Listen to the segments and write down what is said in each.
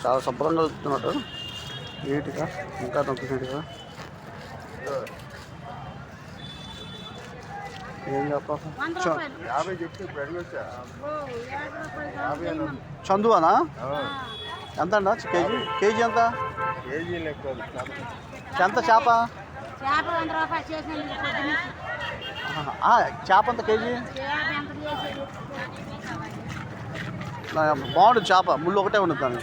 చాలా శుభ్రంగా వస్తున్నాడు నీట్గా, ఇంకా నొక్కుతున్నట్టుగా. ఏం చెప్పాలి, చందువానా ఎంత అండి కేజీ? కేజీ ఎంత? ఎంత చేప? చేప ఎంత కేజీ? బాగుంటుంది చేప, ముళ్ళు ఒకటే ఉండదు దాన్ని.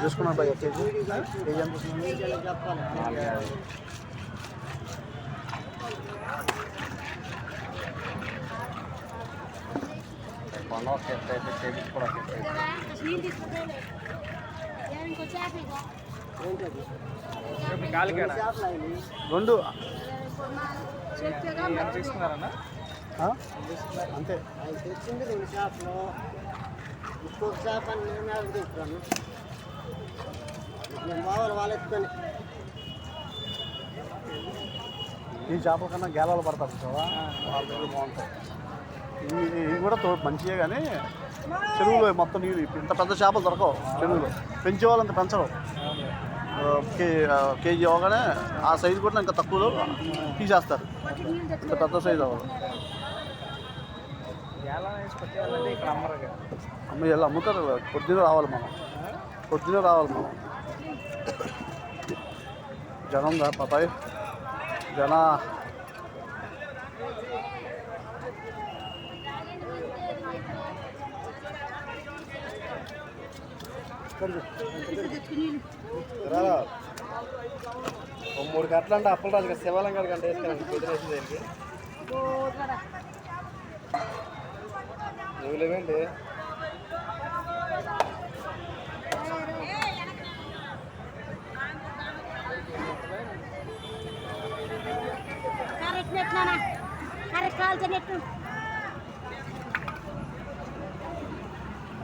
చూసుకున్నా భయ కేజీ కేజీ ఎంత రెండు తీసుకున్నారన్నా? అంతే. ఆయన తెచ్చింది 2 చేపలు, ఇంకొక చేప నేను అడుగుతున్నాను. నేను బావాలి వాళ్ళు ఎత్తుకొని. ఈ చేపల కన్నా గేలాలు పడతారు కదా, వాళ్ళు బాగుంటాయి. ఇవి కూడా మంచిగా, కానీ చెరువులో మొత్తం నీళ్ళు ఇంత పెద్ద చేపలు దొరకవు చెరువులో. పెంచే వాళ్ళంత పెంచరు. కేజీ అవగానే ఆ సైజు కూడా ఇంకా తక్కువలో తీసేస్తారు. ఇంత పెద్ద సైజు అవ్వదు. వెళ్ళి అమ్ముతారు. పొద్దున్నే రావాలి మనం, పొద్దున్నే రావాలి మనం. జనం పాపాయి జన ఓ 3 గంటలు అంటే అప్పలరాజు గారు శివాలయం గారి గంట వేసుకున్నాను కుదిరేసింది దానికి. నువ్వు లేవేంటి? కరెక్ట్ నెట్ కాల్చే నెట్టు